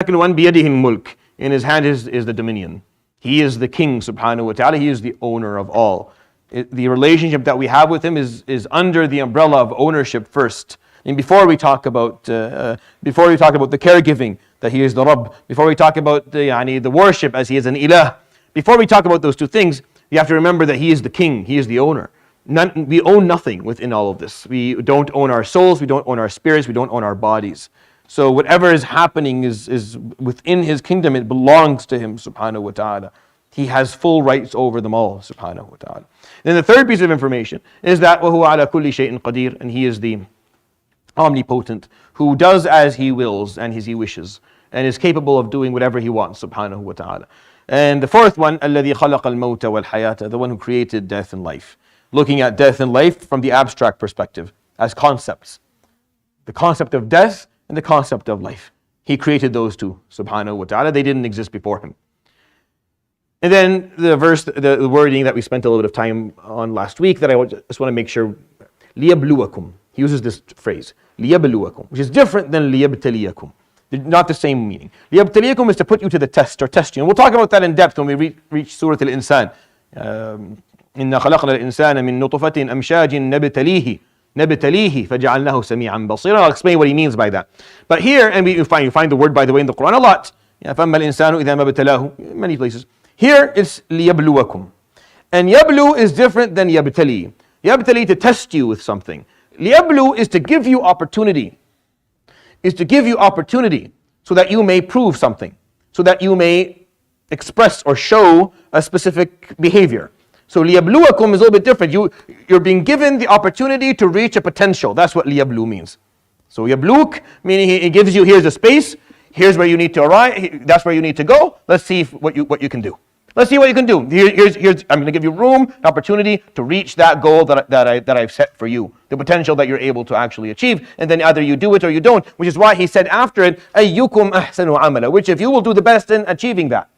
Second one, بِيَدِهِ الْمُلْك. In his hand is the dominion. He is the king, subhanahu wa ta'ala. He is the owner of all. The relationship that we have with him is under the umbrella of ownership first. And before we talk about the caregiving, that he is the Rabb, before we talk about the worship as he is an ilah, before we talk about those two things, you have to remember that he is the king, he is the owner. We own nothing within all of this. We don't own our souls, we don't own our spirits, we don't own our bodies. So whatever is happening is within his kingdom, it belongs to him, subhanahu wa ta'ala. He has full rights over them all, subhanahu wa ta'ala. Then the third piece of information is that وَهُوَ عَلَى كُلِّ شَيْءٍ قَدِيرٌ, and he is the omnipotent, who does as he wills and as he wishes, and is capable of doing whatever he wants, subhanahu wa ta'ala. And the fourth one, الَّذِي خَلَقَ الْمَوْتَ وَالْحَيَاةَ, the one who created death and life. Looking at death and life from the abstract perspective, as concepts. The concept of death and the concept of life. He created those two, subhanahu wa ta'ala. They didn't exist before him. And then the verse, the wording that we spent a little bit of time on last week, that I just want to make sure, لِيَبْلُوَكُمْ. He uses this phrase, لِيَبْلُوَكُمْ, which is different than لِيَبْتَلِيَكُمْ. They're not the same meaning. لِيَبْتَلِيَكُمْ is to put you to the test or test you. And we'll talk about that in depth when we reach Surat Al-Insan. إِنَّا خَلَقْنَا الْإِنسَانَ مِن نُطْفَةٍ أَمْشَاجٍ نَبْتَلِيهِ فَجَعَلْنَاهُ سَمِيعًا بَصِيرًا. I'll explain what he means by that. But here, and you find the word, by the way, in the Quran a lot. فَأَمَّا الْإِنسَانُ إِذَا مَا ابْتَلَاهُ, many places. Here it's لِيَبْلُوَكُمْ. And yablu is different than yabtali. Yabtali, to test you with something. Liyablu is to give you opportunity. Is to give you opportunity so that you may prove something. So that you may express or show a specific behavior. So liyabluwakum is a little bit different. You're being given the opportunity to reach a potential. That's what liyablu means. So yabluk, meaning he gives you, here's a space, here's where you need to arrive, that's where you need to go. Let's see what you can do. Let's see what you can do. Here's I'm going to give you room, an opportunity to reach that goal that I've set for you. The potential that you're able to actually achieve. And then either you do it or you don't. Which is why he said after it, أَيُّكُمْ أَحْسَنُ عَمَلًا, which if you will do the best in achieving that.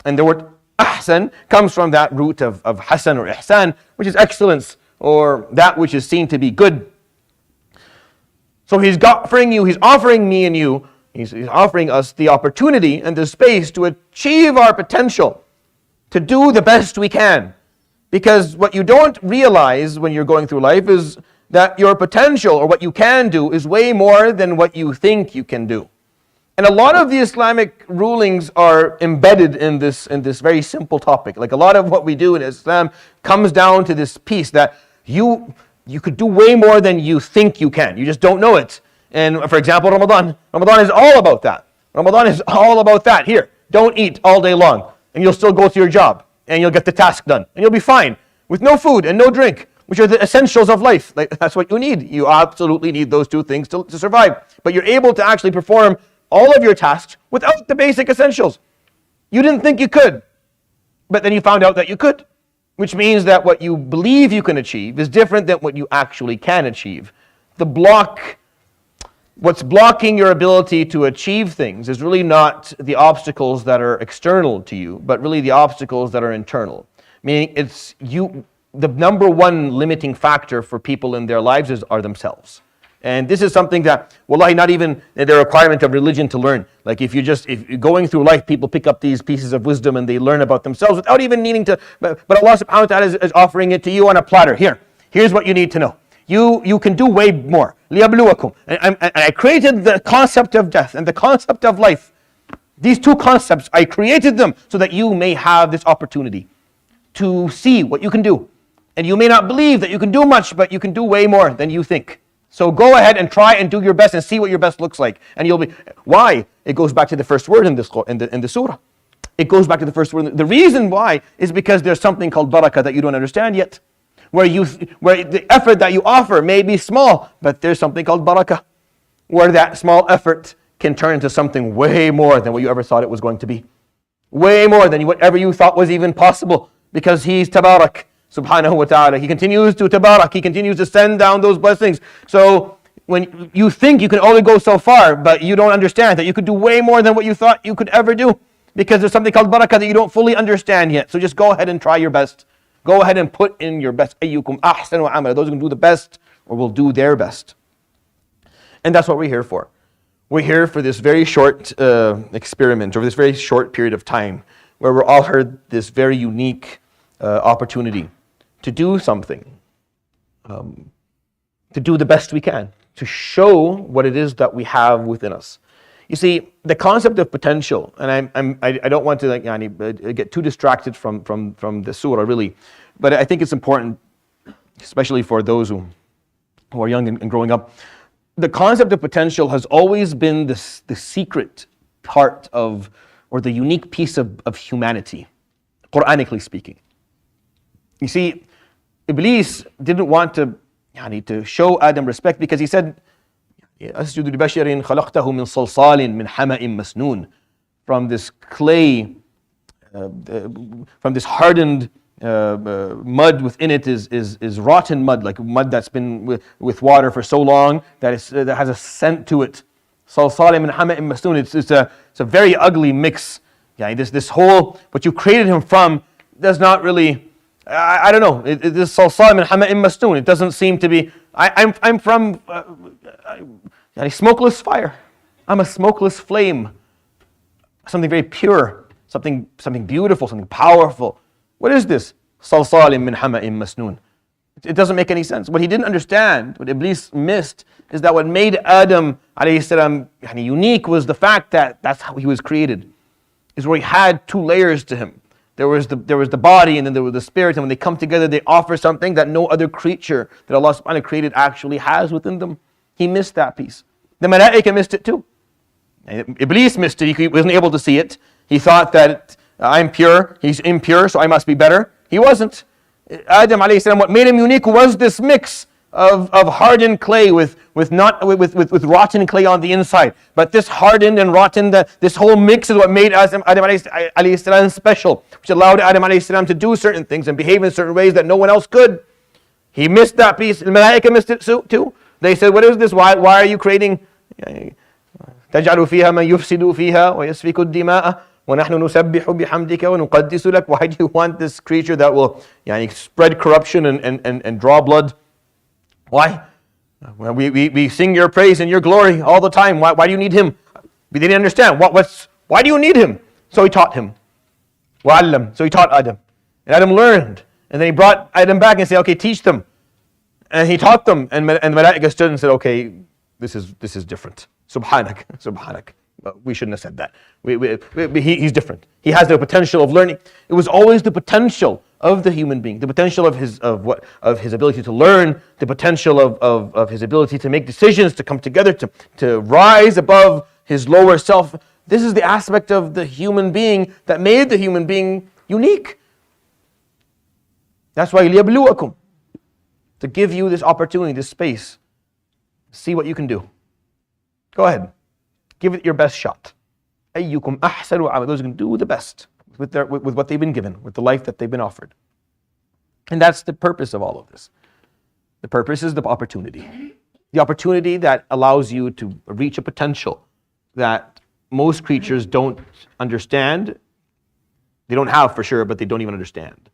And the word ahsan comes from that root of hasan or ihsan, which is excellence, or that which is seen to be good. So he's offering me and you, he's offering us the opportunity and the space to achieve our potential, to do the best we can. Because what you don't realize when you're going through life is that your potential, or what you can do, is way more than what you think you can do. And a lot of the Islamic rulings are embedded in this very simple topic. Like a lot of what we do in Islam comes down to this piece that you could do way more than you think you can. You just don't know it. And for example, Ramadan is all about that. Ramadan is all about that. Here, don't eat all day long, and you'll still go to your job, and you'll get the task done, and you'll be fine with no food and no drink, which are the essentials of life. Like, that's what you need. You absolutely need those two things to survive. But you're able to actually perform all of your tasks without the basic essentials. You didn't think you could, but then you found out that you could, which means that what you believe you can achieve is different than what you actually can achieve. What's blocking your ability to achieve things is really not the obstacles that are external to you, but really the obstacles that are internal. Meaning it's you, the number one limiting factor for people in their lives are themselves. And this is something that, wallahi, not even the requirement of religion to learn. Like if you're going through life, people pick up these pieces of wisdom and they learn about themselves without even needing to, but Allah subhanahu wa ta'ala is offering it to you on a platter. Here's what you need to know. You can do way more. لِيَبْلُوَكُمْ. And I created the concept of death and the concept of life. These two concepts, I created them so that you may have this opportunity to see what you can do. And you may not believe that you can do much, but you can do way more than you think. So go ahead and try and do your best and see what your best looks like. And you'll be, why? It goes back to the first word in the surah. It goes back to the first word. The reason why is because there's something called barakah that you don't understand yet. Where the effort that you offer may be small, but there's something called barakah. Where that small effort can turn into something way more than what you ever thought it was going to be. Way more than whatever you thought was even possible. Because He's Tabarak. Subhanahu wa ta'ala. He continues to tabarak. He continues to send down those blessings. So when you think you can only go so far, but you don't understand that you could do way more than what you thought you could ever do, because there's something called barakah that you don't fully understand yet. So just go ahead and try your best. Go ahead and put in your best. أَيُّكُمْ أَحْسَنُ عَمَلًا. Those who can do the best or will do their best. And that's what we're here for. We're here for this very short experiment, or this very short period of time, where we're all heard this very unique opportunity to do something, to do the best we can, to show what it is that we have within us. You see, the concept of potential, and I don't want to get too distracted from the surah really, but I think it's important, especially for those who are young and growing up. The concept of potential has always been the secret part of, or the unique piece of humanity, Quranically speaking. You see, Iblis didn't want to show Adam respect because he said, أَسْجُدُ لِبَشَرٍ خَلَقْتَهُ مِنْ صَلْصَالٍ مِنْ حَمَإٍ مَسْنُونٍ, from this clay, from this hardened mud within it is rotten mud, like mud that's been with water for so long that has a scent to it. صَلْصَالٍ مِنْ حَمَإٍ مَسْنُونٍ. It's a very ugly mix. This whole, what you created him from does not really, I don't know. This صَلْصَالٍ مِنْ حَمَإٍ مَسْنُونٍ, it doesn't seem to be. I'm from smokeless fire. I'm a smokeless flame. Something very pure, something beautiful, something powerful. What is this? صَلْصَالٍ مِنْ حَمَإٍ مَسْنُونٍ. It doesn't make any sense. What he didn't understand, what Iblis missed, is that what made Adam alayhi salam unique was the fact that that's how he was created. Is where he had two layers to him. There was the body, and then there was the spirit, and when they come together, they offer something that no other creature that Allah subhanahu wa ta'ala created actually has within them. He missed that piece. The malaika missed it too. Iblis missed it. He wasn't able to see it. He thought that I'm pure, he's impure, so I must be better. He wasn't. Adam alayhi salam, what made him unique was this mix of hardened clay with rotten clay on the inside. But this hardened and rotten, this whole mix is what made Adam alayhi salam special, which allowed Adam alayhi salam to do certain things and behave in certain ways that no one else could. He missed that piece. The malaika missed it too. They said, what is this? Why are you creating تَجْعَلُ فِيهَا مَنْ يُفْسِدُ فِيهَا وَيَسْفِكُ الدِّمَاءَ وَنَحْنُ نُسَبِّحُ بِحَمْدِكَ وَنُقَدِّسُ لَكَ. Why do you want this creature that will spread corruption and draw blood? Why? Well, we sing your praise and your glory all the time. Why do you need him? We didn't understand. Why do you need him? So he taught him. وَعَلَّمْ. So he taught Adam. And Adam learned. And then he brought Adam back and said, okay, teach them. And he taught them. And the Malaika stood and said, okay, this is different. Subhanak. We shouldn't have said that. He's different. He has the potential of learning. It was always the potential of the human being, the potential of his ability to learn, the potential of his ability to make decisions, to come together, to rise above his lower self. This is the aspect of the human being that made the human being unique. That's why لِيَبْلُوَكُمْ, to give you this opportunity, this space. See what you can do. Go ahead. Give it your best shot. أَيُّكُمْ أَحْسَنُ عَمَلًا. Those who can do the best with what they've been given, with the life that they've been offered. And that's the purpose of all of this. The purpose is the opportunity. The opportunity that allows you to reach a potential that most creatures don't understand. They don't have for sure, but they don't even understand.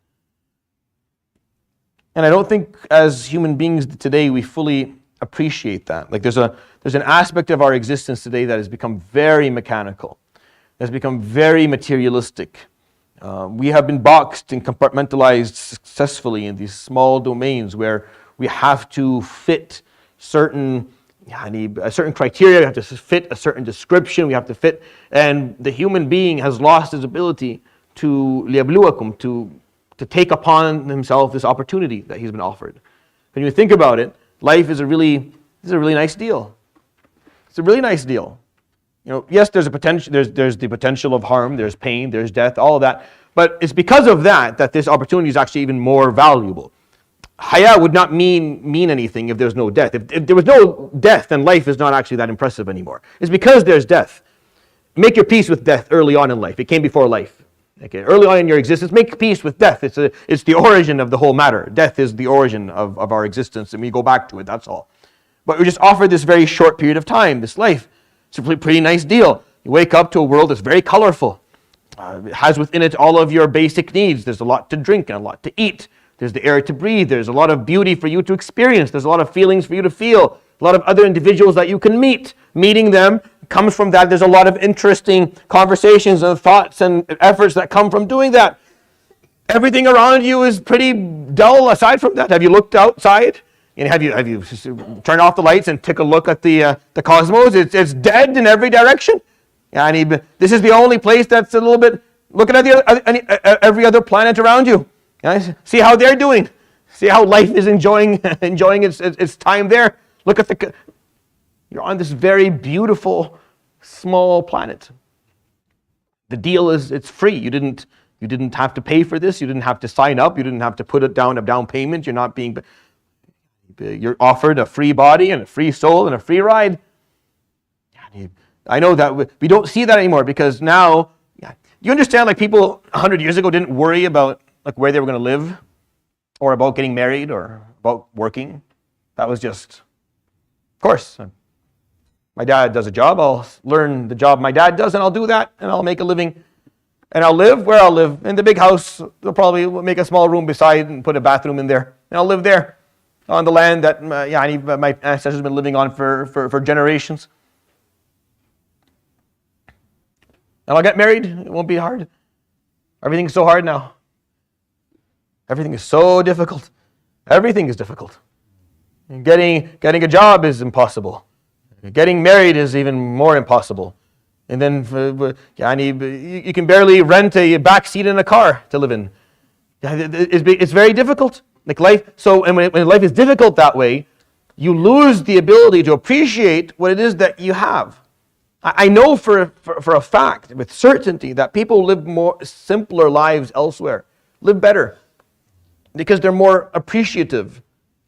And I don't think as human beings today we fully appreciate that. Like there's an aspect of our existence today that has become very mechanical, has become very materialistic. We have been boxed and compartmentalized successfully in these small domains where we have to fit certain criteria, we have to fit a certain description, we have to fit, and the human being has lost his ability to لِيَبْلُوَكُمْ, to take upon himself this opportunity that he's been offered. When you think about it, life is a really nice deal. It's a really nice deal. Yes, there's a potential. There's the potential of harm. There's pain. There's death. All of that. But it's because of that this opportunity is actually even more valuable. Haya would not mean anything if there's no death. If there was no death, then life is not actually that impressive anymore. It's because there's death. Make your peace with death early on in life. It came before life. Okay, early on in your existence, make peace with death. It's the origin of the whole matter. Death is the origin of our existence, and we go back to it. That's all. But we're just offered this very short period of time, this life. It's a pretty nice deal. You wake up to a world that's very colorful. It has within it all of your basic needs. There's a lot to drink and a lot to eat. There's the air to breathe. There's a lot of beauty for you to experience. There's a lot of feelings for you to feel. a lot of other individuals that you can meet. Meeting them comes from that. There's a lot of interesting conversations and thoughts and efforts that come from doing that. Everything around you is pretty dull aside from that. Have you looked outside? And have you turned off the lights and took a look at the cosmos? It's dead in every direction. And this is the only place that's a little bit. Looking at every other planet around you. See how they're doing. See how life is enjoying its time there. Look at you're on this very beautiful small planet. The deal is it's free. You didn't have to pay for this. You didn't have to sign up. You didn't have to put it down a down payment. You're offered a free body and a free soul and a free ride. I know that we don't see that anymore because now, you understand, like people 100 years ago didn't worry about like where they were going to live or about getting married or about working. That was just, of course, my dad does a job. I'll learn the job my dad does and I'll do that and I'll make a living. And I'll live where I'll live. In the big house, they'll probably make a small room beside and put a bathroom in there. And I'll live there on the land that my ancestors have been living on for generations. And I'll get married. It won't be hard. Everything's so hard now. Everything is so difficult. Everything is difficult. And getting a job is impossible. Getting married is even more impossible. And then you can barely rent a back seat in a car to live in. It's very difficult. Like life. So, and when life is difficult that way, you lose the ability to appreciate what it is that you have. I know for a fact, with certainty, that people live more simpler lives elsewhere, live better, because they're more appreciative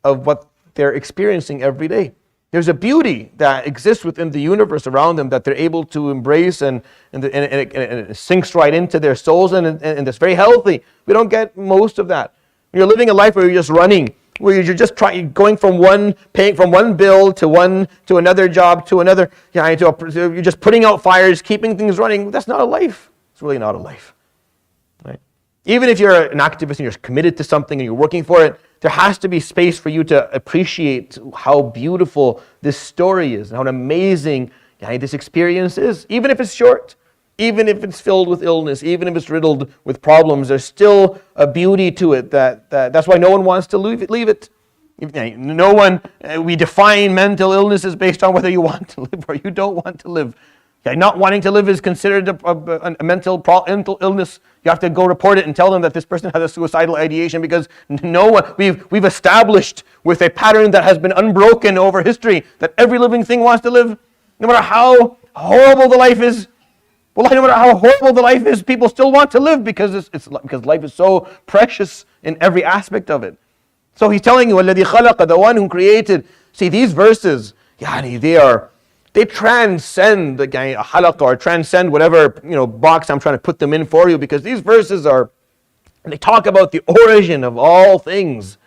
of what they're experiencing every day. There's a beauty that exists within the universe around them that they're able to embrace, and it sinks right into their souls, and it's very healthy. We don't get most of that. When you're living a life where you're just running, where you're just going paying from one bill to another job to another, you're just putting out fires, keeping things running. That's not a life. It's really not a life, right? Even if you're an activist and you're committed to something and you're working for it, there has to be space for you to appreciate how beautiful this story is and how amazing this experience is. Even if it's short, even if it's filled with illness, even if it's riddled with problems, there's still a beauty to it that's why no one wants to leave it. No one, we define mental illnesses based on whether you want to live or you don't want to live. Not wanting to live is considered a mental illness. You have to go report it and tell them that this person has a suicidal ideation, because no one, we've established with a pattern that has been unbroken over history that every living thing wants to live, no matter how horrible the life is. Well, no matter how horrible the life is, people still want to live because because life is so precious in every aspect of it. So he's telling you, الَّذِي خَلَقَ, the one who created. See, these verses, they transcend the halaq, or transcend whatever box I'm trying to put them in for you, because these verses they talk about the origin of all things.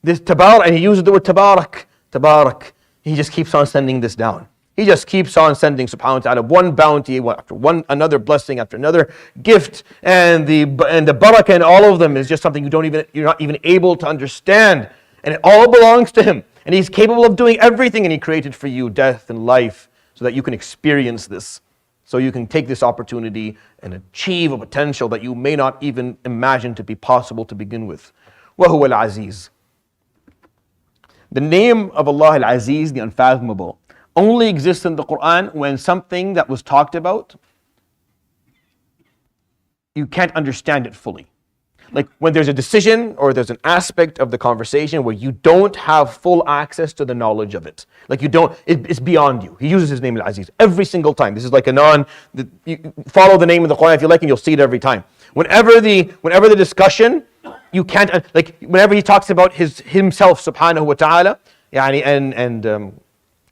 This tabarak, and he uses the word tabarak. He just keeps on sending this down. He just keeps on sending, subhanahu wa ta'ala, one bounty after one, another blessing after another gift, and the barakah in all of them is just something you're not even able to understand, and it all belongs to him, and he's capable of doing everything, and he created for you death and life so that you can experience this, so you can take this opportunity and achieve a potential that you may not even imagine to be possible to begin with. وَهُوَ الْعَزِيزُ. The name of Allah Al-Aziz, the Unfathomable, only exists in the Quran when something that was talked about, you can't understand it fully. Like when there's a decision or there's an aspect of the conversation where you don't have full access to the knowledge of it. Like it's beyond you. He uses his name Al-Aziz every single time. This is like you follow the name of the Quran if you like, and you'll see it every time. Whenever the discussion, you can't, like whenever he talks about himself subhanahu wa ta'ala,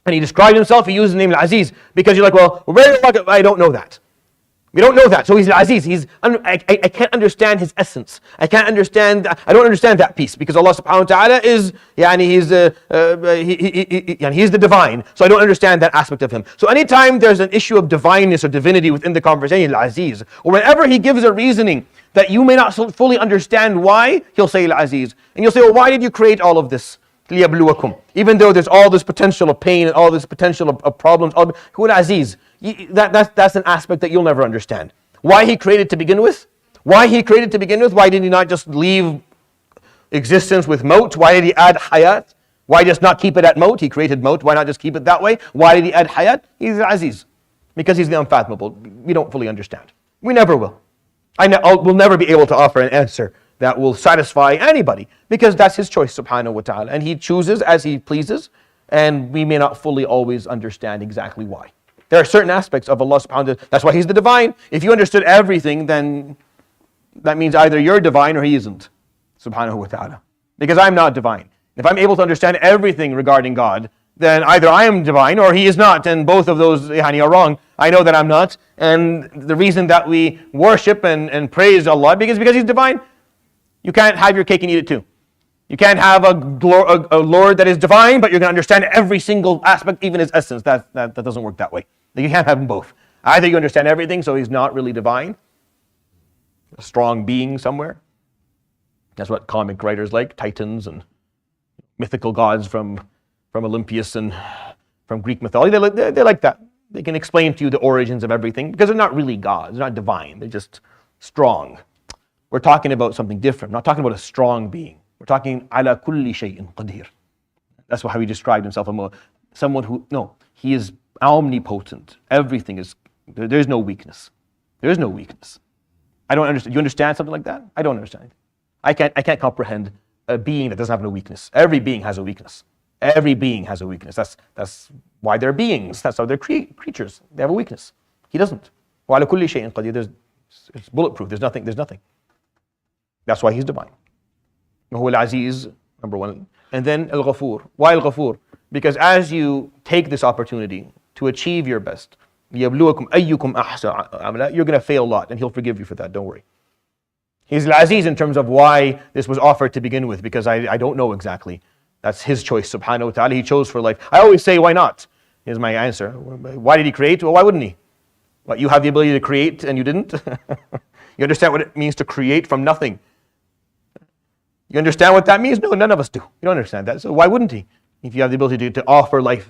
and he described himself, he used the name Al-Aziz, because you're like, well, I don't know that. We don't know that. So he's Al-Aziz. I can't understand his essence. I don't understand that piece, because Allah subhanahu wa ta'ala is, he's the divine. So I don't understand that aspect of him. So anytime there's an issue of divineness or divinity within the conversation, Al-Aziz. Or whenever he gives a reasoning that you may not fully understand why, he'll say Al-Aziz. And you'll say, well, why did you create all of this? لِيَبْلُوَكُمْ. Even though there's all this potential of pain and all this potential of problems, Huwa al-Aziz, that's an aspect that you'll never understand. Why He created to begin with? Why did He not just leave existence with maut? Why did He add hayat? Why just not keep it at maut? He created maut. Why not just keep it that way? Why did He add hayat? He's Aziz. Because He's the unfathomable. We don't fully understand. We never will. We'll never be able to offer an answer that will satisfy anybody, because that's His choice, subhanahu wa ta'ala. And He chooses as He pleases, and we may not fully always understand exactly why. There are certain aspects of Allah subhanahu wa ta'ala. That's why He's the divine. If you understood everything, then that means either you're divine or He isn't, subhanahu wa ta'ala. Because I'm not divine. If I'm able to understand everything regarding God, then either I am divine or He is not, and both of those are wrong. I know that I'm not, and the reason that we worship and praise Allah because He's divine. You can't have your cake and eat it too. You can't have a Lord that is divine, but you're going to understand every single aspect, even His essence. That doesn't work that way. You can't have them both. Either you understand everything, so He's not really divine, a strong being somewhere. That's what comic writers like, titans and mythical gods from Olympias and from Greek mythology. They like that. They can explain to you the origins of everything because they're not really gods. They're not divine. They're just strong. We're talking about something different. We're not talking about a strong being. We're talking ala kulli shay'in qadir. That's how He described Himself. Someone who, no, He is omnipotent. Everything is, there's no weakness. There is no weakness. I don't understand. You understand something like that? I don't understand. I can't comprehend a being that doesn't have no weakness. Every being has a weakness. Every being has a weakness. That's why they're beings. That's how they're creatures. They have a weakness. He doesn't. وَعَلَى كُلِّ شَيْءٍ قَدِيرٌ. It's bulletproof. There's nothing. That's why He's divine. وَهُوَ الْعَزِيزُ, number one. And then Al-Ghafur. Why Al-Ghafur? Because as you take this opportunity to achieve your best, لِيَبْلُوَكُمْ أَيُّكُمْ أَحْسَنُ عَمَلًا, you're going to fail a lot, and He'll forgive you for that. Don't worry. He's Al-Aziz in terms of why this was offered to begin with, because I don't know exactly. That's His choice, subhanahu wa ta'ala. He chose for life. I always say, why not? Here's my answer. Why did He create? Well, why wouldn't He? What, you have the ability to create and you didn't? You understand what it means to create from nothing? You understand what that means? No, none of us do. You don't understand that. So why wouldn't He? If you have the ability to offer life.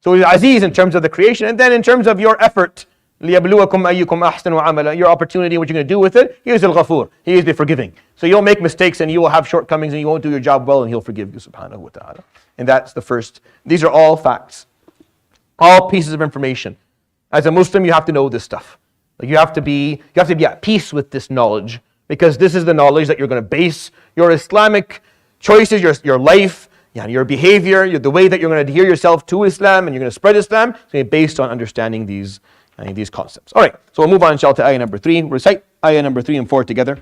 So He's Aziz in terms of the creation, and then in terms of your effort. لِيَبْلُوَكُمْ أَيُّكُمْ أَحْسَنُ عَمَلًا. Your opportunity, what you're going to do with it, He is Al-Ghafur. He is the forgiving. So you'll make mistakes and you will have shortcomings and you won't do your job well, and He'll forgive you, subhanahu wa ta'ala. And that's the first. These are all facts. All pieces of information. As a Muslim, you have to know this stuff. Like you have to be at peace with this knowledge, because this is the knowledge that you're going to base your Islamic choices, your life, your behavior, the way that you're going to adhere yourself to Islam and you're going to spread Islam. It's going to be based on understanding these concepts. All right, so we'll move on, inshallah, to ayah number 3. We'll recite ayah number 3 and 4 together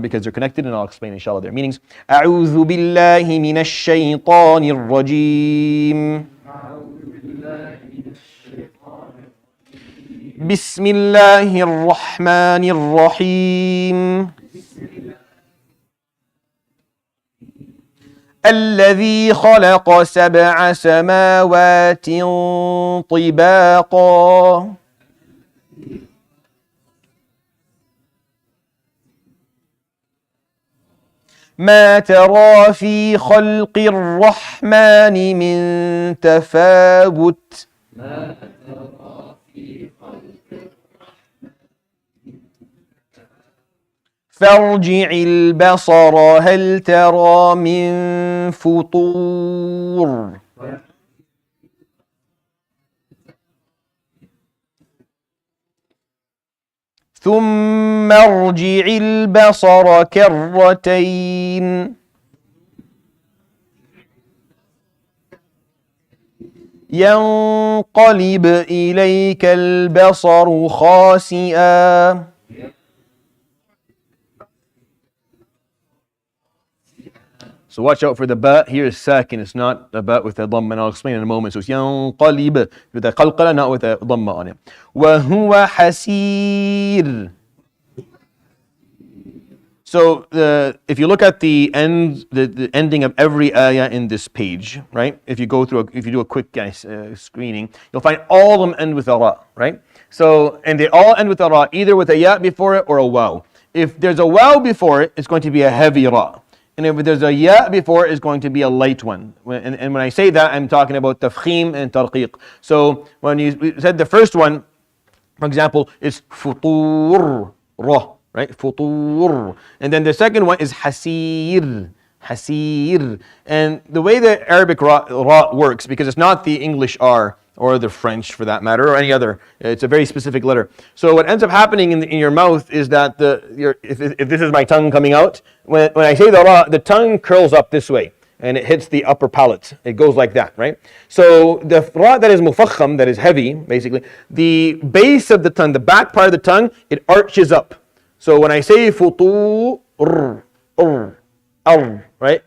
because they're connected, and I'll explain, inshallah, their meanings. أعوذ بالله من الشيطان الرجيم. بسم الله الرحمن الرحيم. الذي خلق 7 سماوات طباقا ما ترى في خلق الرحمن من تفاوت فارجع البصر هل ترى من فطور ثم ارجع البصر كرتين ينقلب إليك البصر خاسئا So watch out for the ba. Here is sakin. It's not a ba with a dhamma, and I'll explain in a moment. So it's yanqalib with a qalqala, not with a dhamma on it. وَهُوَ حَسِيرٌ. So if you look at the ending of every ayah in this page, right? If you do a quick screening, you'll find all of them end with a ra, right? So, and they all end with a ra, either with a ya before it or a waw. If there's a waw before it, it's going to be a heavy ra. and if there's a ya before, it's going to be a light one. And when I say that, I'm talking about tafkhim and tarqiq. So when you said the first one, for example, is futur, ra, right? Futur. And then the second one is hasir, hasir. And the way the Arabic ra works, because it's not the English R, or the French for that matter, or any other. It's a very specific letter. So what ends up happening in your mouth is that if this is my tongue coming out, when I say the ra, the tongue curls up this way, and it hits the upper palate. It goes like that, right? So the ra that is mufakham, that is heavy, basically, the base of the tongue, the back part of the tongue, it arches up. So when I say futu, right?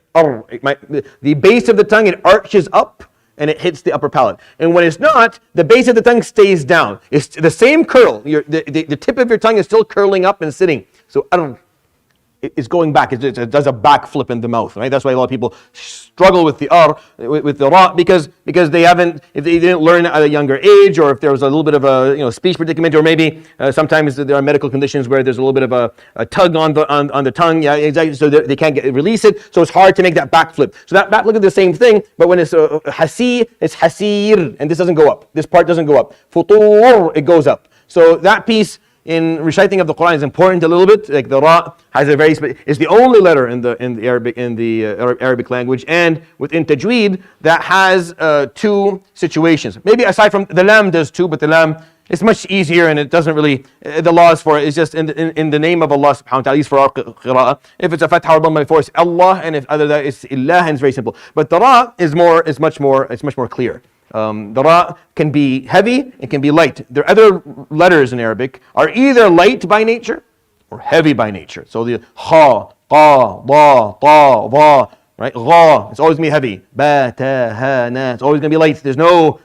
The base of the tongue, it arches up, and it hits the upper palate. And when it's not, the base of the tongue stays down. It's the same curl. The tip of your tongue is still curling up and sitting. So it's going back. It does a backflip in the mouth, right? That's why a lot of people struggle with the with the ra, because if they didn't learn at a younger age, or if there was a little bit of a speech predicament, or maybe sometimes there are medical conditions where there's a little bit of a tug on the tongue, yeah, exactly. So they can't release it. So it's hard to make that backflip. So that backflip is the same thing, but when it's hasi, it's hasir, and this doesn't go up. This part doesn't go up. Futur, it goes up. So that piece in reciting of the Quran is important a little bit. Like the ra has a very it's the only letter in the Arabic language, and within tajweed that has two situations. Maybe aside from the lam does too, but the lam is much easier, and it doesn't really the laws for it is just in the name of Allah subhanahu wa ta'ala, at least for our qira'ah. If it's a fatha or dhamma before, it's Allah, and if other than that it's illah, and it's very simple. But the ra is much more clear. The ra can be heavy, it can be light. There are other letters in Arabic are either light by nature or heavy by nature. So the kha, qa, da, ta, va, right? Gha, it's always going to be heavy. Ba, ta, ha, na, it's always going to be light. There's no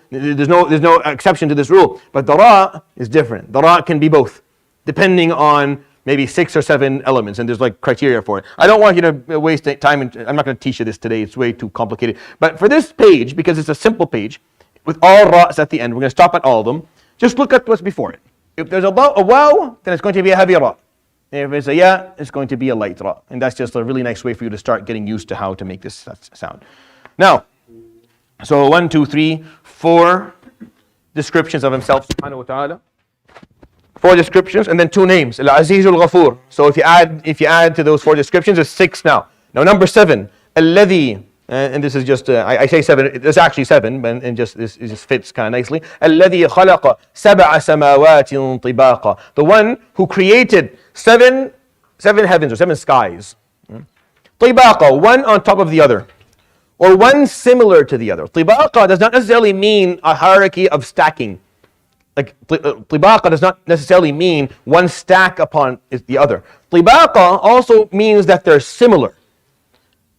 exception to this rule. But the ra is different. The ra can be both, depending on maybe 6 or 7 elements, and there's like criteria for it. I don't want you to waste time, and I'm not going to teach you this today. It's way too complicated. But for this page, because it's a simple page, with all ra's at the end, we're going to stop at all of them. Just look at what's before it. If there's a waw, then it's going to be a heavy ra. If it's a ya, it's going to be a light ra. And that's just a really nice way for you to start getting used to how to make this sound. Now, so 1, 2, 3, 4 descriptions of himself, subhanahu wa ta'ala. 4 descriptions, and then 2 names. Al-Aziz al-Ghafur. So if you add to those 4 descriptions, it's 6 now. Now number 7, Alladhi. And this is just, I say 7, it's actually 7, but it just fits kind of nicely. الَّذِي خَلَقَ سَبْعَ سَمَاوَاتٍ طِبَاقًا. The one who created 7 heavens or 7 skies. طِبَاقًا, one on top of the other. Or one similar to the other. طِبَاقًا does not necessarily mean a hierarchy of stacking. Like طِبَاقًا does not necessarily mean one stack upon the other. طِبَاقًا also means that they're similar.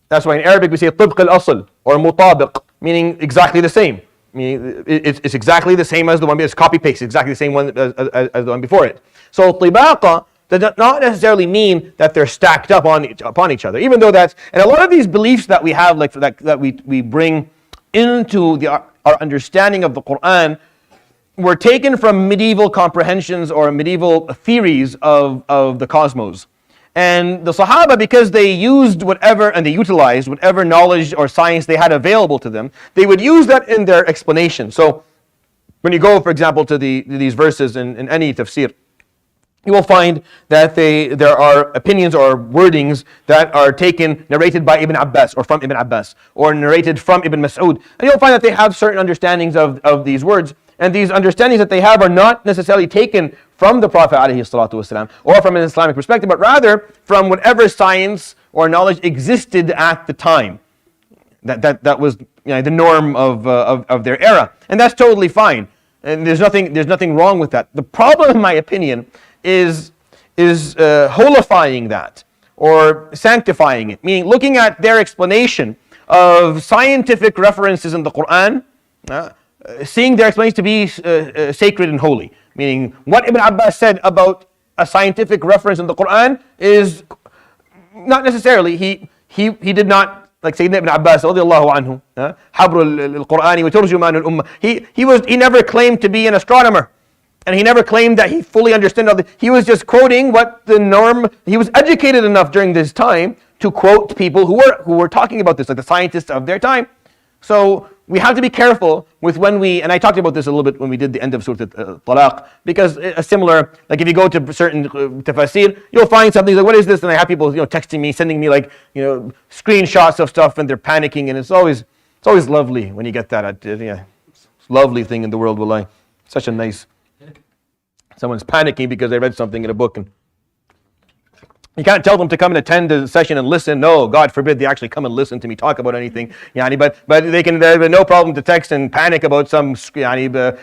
That's why in Arabic we say طبق الأصل or مطابق, meaning exactly the same. Meaning it's exactly the same as the one, it's copy paste, exactly the same one as the one before it. So طباقة does not necessarily mean that they're stacked up upon each other, even though that's, and a lot of these beliefs that we have, like that we bring into our understanding of the Quran, were taken from medieval comprehensions or medieval theories of the cosmos. And the Sahaba, because they used and they utilized whatever knowledge or science they had available to them, they would use that in their explanation. So when you go, for example, to these verses in any tafsir, you will find that there are opinions or wordings that are narrated by Ibn Abbas or from Ibn Abbas, or narrated from Ibn Mas'ud. And you'll find that they have certain understandings of these words. And these understandings that they have are not necessarily taken from the Prophet ﷺ or from an Islamic perspective, but rather from whatever science or knowledge existed at the time. That was the norm of their era, and that's totally fine. And there's nothing wrong with that. The problem, in my opinion, is holifying that or sanctifying it, meaning looking at their explanation of scientific references in the Quran. Seeing their explanations to be sacred and holy, meaning what Ibn Abbas said about a scientific reference in the Quran is not necessarily, he did not, like Sayyidina Ibn Abbas radiallahu anhu, Habr al-Qur'ani wa turjuman al-ummah, he never claimed to be an astronomer, and he never claimed that he fully understood all he was just quoting what the norm, he was educated enough during this time to quote people who were talking about this, like the scientists of their time. So we have to be careful with when we, and I talked about this a little bit when we did the end of Surat Talaq, because a similar, like if you go to certain Tafseer, you'll find something like, what is this? And I have people, texting me, sending me screenshots of stuff, and they're panicking, and it's always lovely when you get that. It's a lovely thing in the world, wallahi. Such a nice, someone's panicking because they read something in a book, and you can't tell them to come and attend the session and listen. No, God forbid they actually come and listen to me talk about anything. But they have no problem to text and panic about some paragraph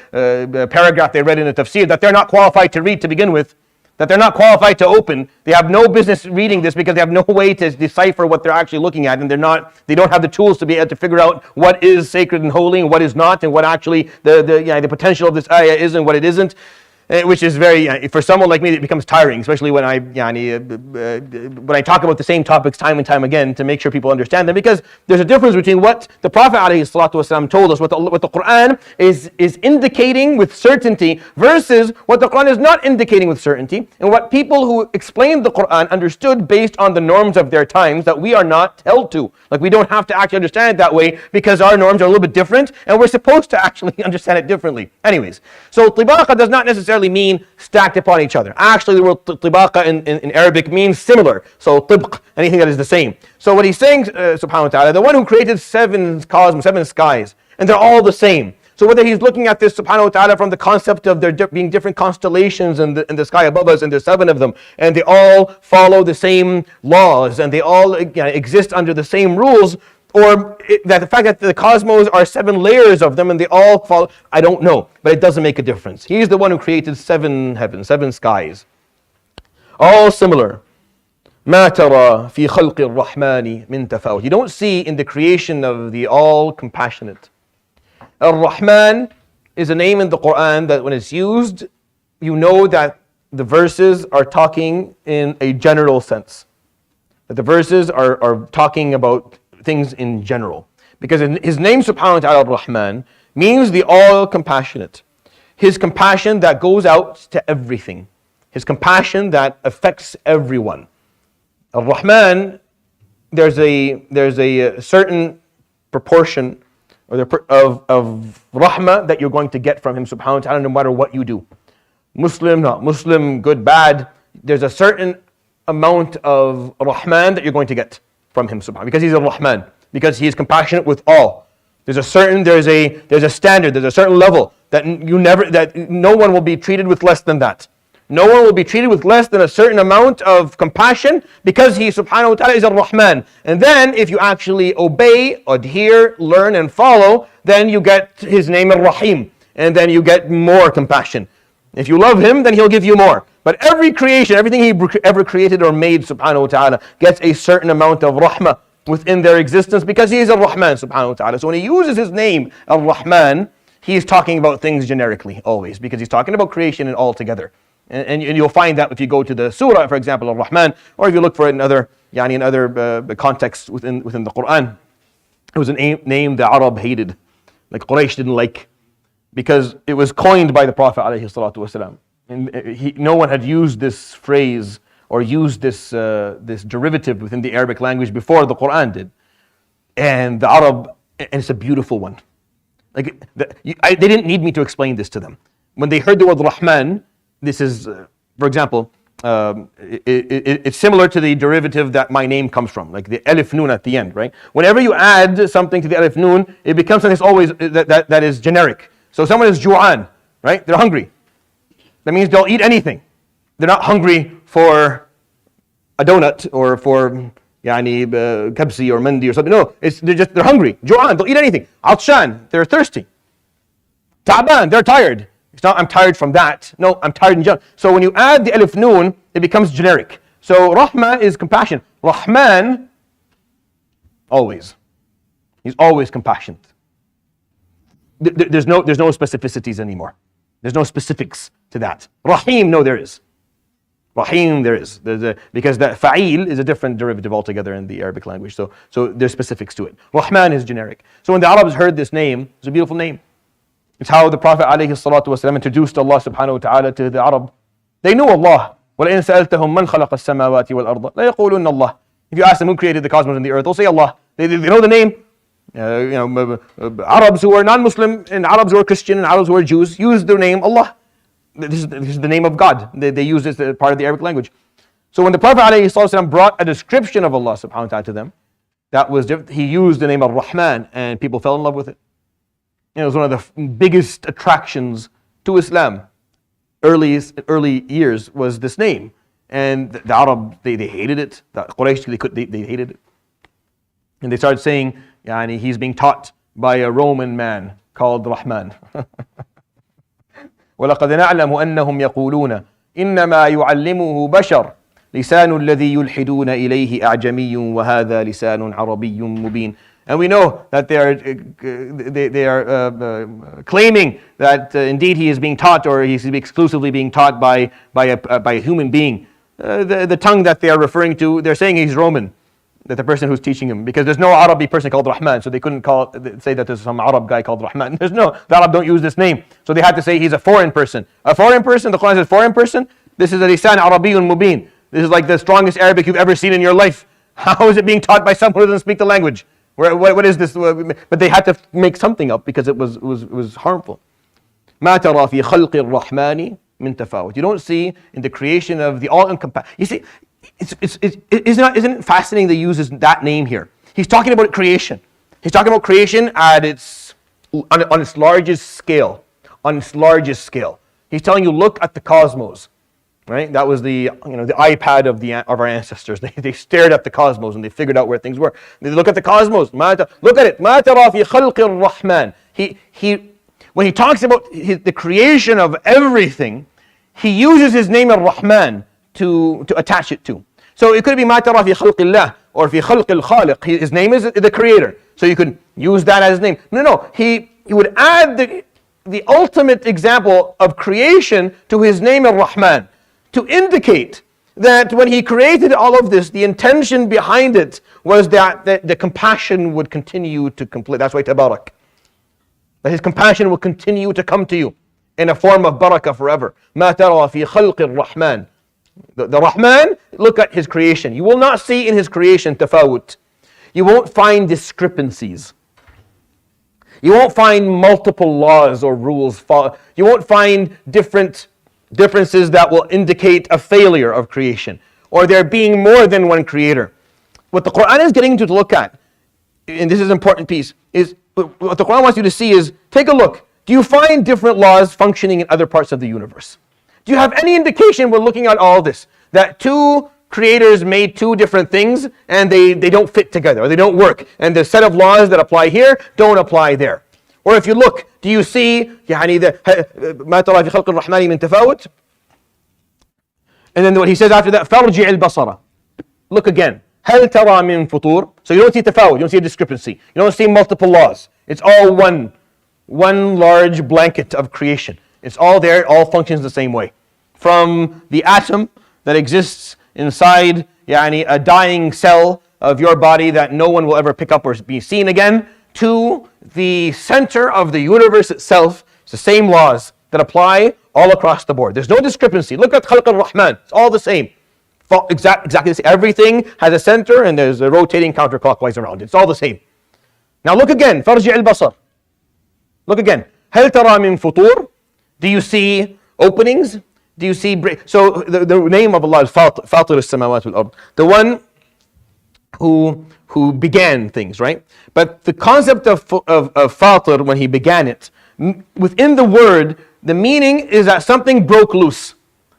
they read in a tafsir that they're not qualified to read to begin with, that they're not qualified to open. They have no business reading this because they have no way to decipher what they're actually looking at, and they don't have the tools to be able to figure out what is sacred and holy and what is not, and what actually the potential of this ayah is and what it isn't. Which is very, for someone like me, it becomes tiring, especially when I talk about the same topics time and time again to make sure people understand them, because there's a difference between what the Prophet ﷺ told us, what the Quran is indicating with certainty, versus what the Quran is not indicating with certainty, and what people who explained the Quran understood based on the norms of their times that we are not held to. Like, we don't have to actually understand it that way because our norms are a little bit different, and we're supposed to actually understand it differently. Anyways, so tibaqa does not necessarily mean stacked upon each other. Actually, the word tibaqa in Arabic means similar. So tibq, anything that is the same. So what he's saying, subhanahu wa ta'ala, the one who created seven cosmos, seven skies, and they're all the same. So whether he's looking at this, subhanahu wa ta'ala, from the concept of there being different constellations in the sky above us, and there's seven of them, and they all follow the same laws, and they all exist under the same rules, or that the fact that the cosmos are seven layers of them and they all follow, I don't know, but it doesn't make a difference. He's the one who created seven heavens, seven skies, all similar. ما ترى في خلق الرحمن من تفاوت. You don't see in the creation of the all-compassionate. Ar-Rahman is a name in the Quran that when it's used, you know that the verses are talking in a general sense. That the verses are talking about things in general. Because his name, subhanahu wa ta'ala, Ar-Rahman, means the all-compassionate. His compassion that goes out to everything. His compassion that affects everyone. Ar-Rahman, there's a certain proportion of rahmah that you're going to get from him, subhanahu wa ta'ala, no matter what you do. Muslim, not Muslim, good, bad. There's a certain amount of Rahman that you're going to get from him, subhanahu, because he's a Rahman, because he is compassionate with all. There's a standard, there's a certain level that no one will be treated with less than that. No one will be treated with less than a certain amount of compassion, because he, subhanahu wa ta'ala, is a Rahman. And then if you actually obey, adhere, learn and follow, then you get his name Ar-Rahim, and then you get more compassion. If you love him, then he'll give you more. But every creation, everything he ever created or made, subhanahu wa ta'ala, gets a certain amount of rahmah within their existence, because he is Ar-Rahman, subhanahu wa ta'ala. So when he uses his name, Ar-Rahman, he's talking about things generically, always, because he's talking about creation and all together. And you'll find that if you go to the surah, for example, Ar-Rahman, or if you look for it in other contexts within the Quran. It was a name the Arab hated, like Quraysh didn't like, because it was coined by the Prophet ﷺ. And no one had used this phrase or used this derivative within the Arabic language before the Quran did. And the Arab, and it's a beautiful one. They didn't need me to explain this to them. When they heard the word Rahman, this is, for example, it's similar to the derivative that my name comes from, like the alif noon at the end, right? Whenever you add something to the alif noon, it becomes something that's always that is generic. So someone is ju'an, right? They're hungry. That means they'll eat anything. They're not hungry for a donut or for kabsi or mandi or something. No, they're hungry. Ju'an, they'll eat anything. Atshan, they're thirsty. Ta'ban, they're tired. It's not I'm tired from that. No, I'm tired in general. So when you add the alif noon, it becomes generic. So Rahma is compassion. Rahman, always. He's always compassionate. There's no specificities anymore. There's no specifics to that. Rahim, no, there is. Rahim, there is. Because that fa'il is a different derivative altogether in the Arabic language. So there's specifics to it. Rahman is generic. So when the Arabs heard this name, it's a beautiful name. It's how the Prophet ﷺ introduced Allah subhanahu wa ta'ala to the Arab. They knew Allah. وَلَئِنْ سَأَلْتَهُمْ مَنْ خَلَقَ السَّمَاوَاتِ وَالْأَرْضَ لَيَقُولُنَّ اللَّهِ. If you ask them who created the cosmos and the earth, they'll say Allah. They know the name. Arabs who are non-Muslim and Arabs who are Christian and Arabs who are Jews use the name Allah. This is the name of God. They use this as part of the Arabic language. So when the Prophet ﷺ brought a description of Allah subhanahu wa ta'ala to them, that was different. He used the name Ar-Rahman and people fell in love with it. It was one of the biggest attractions to Islam. Early years was this name. And the Arab, they hated it. The Quraysh, they hated it. And they started saying, he's being taught by a Roman man called Rahman. وَلَقَدْ نَعْلَمُ أَنَّهُمْ يَقُولُونَ إِنَّمَا يُعَلِّمُهُ بَشَرٌ لِسَانُ الَّذِي يُلْحِدُونَ إِلَيْهِ أَعْجَمِيٌّ وَهَذَا لِسَانٌ عَرَبِيٌّ مُبِينٌ. And we know that they are claiming that indeed he is being taught, or he's exclusively being taught by a human being. The tongue that they are referring to, they're saying he's Roman, that the person who's teaching him, because there's no Arabic person called Rahman, so they couldn't say that there's some Arab guy called Rahman. The Arab don't use this name, so they had to say he's a foreign person. A foreign person, the Quran says foreign person, this is a lisan Arabiyyun mubin. This is like the strongest Arabic you've ever seen in your life. How is it being taught by someone who doesn't speak the language? What is this? But they had to make something up because it was harmful. ما ترى في خلق الرحمن من تفاوت. You don't see in the creation of the all-encompassing. You see, isn't it fascinating that he uses that name here? He's talking about creation. He's talking about creation at on its largest scale. On its largest scale. He's telling you, look at the cosmos. Right? That was the iPad of our ancestors. They stared at the cosmos and they figured out where things were. They look at the cosmos. Look at it. ما ترى في خلق الرحمن. When he talks about the creation of everything, he uses his name Ar-Rahman to attach it to. So it could be ما ترى في خلق الله or في خلق الخالق. His name is the creator. So you could use that as his name. No. He would add the ultimate example of creation to his name Ar-Rahman, to indicate that when he created all of this, the intention behind it was that the compassion would continue to complete. That's why Tabarak. That his compassion will continue to come to you in a form of barakah forever. ما ترى في خلق الرحمن. The Rahman, look at his creation. You will not see in his creation tafawut. You won't find discrepancies. You won't find multiple laws or rules. You won't find differences that will indicate a failure of creation, or there being more than one creator. What the Quran is getting you to look at, and this is an important piece, is what the Quran wants you to see is, take a look. Do you find different laws functioning in other parts of the universe? Do you have any indication, we're looking at all this, that two creators made two different things and they don't fit together, or they don't work, and the set of laws that apply here don't apply there? Or if you look, do you see ما ترى في خلق الرحمن من تفاوت? And then what he says after that, فارجع البصر. Look again. هل ترى من فطور? So you don't see tafawut, you don't see a discrepancy. You don't see multiple laws. It's all one large blanket of creation. It's all there, it all functions the same way. From the atom that exists inside a dying cell of your body that no one will ever pick up or be seen again, to the center of the universe itself, it's the same laws that apply all across the board. There's no discrepancy. Look at Khalq al-Rahman. It's all the same. Exactly the same. Everything has a center and there's a rotating counterclockwise around it. It's all the same. Now look again. فَارْجِعِ الْبَصَرِ. Look again. هَلْ تَرَى مِن فُطُورٍ? Do you see openings? Do you see So the name of Allah is فاطر السماوات والأرض. The one who began things, right? But the concept of Fatir, when he began it, within the word, the meaning is that something broke loose.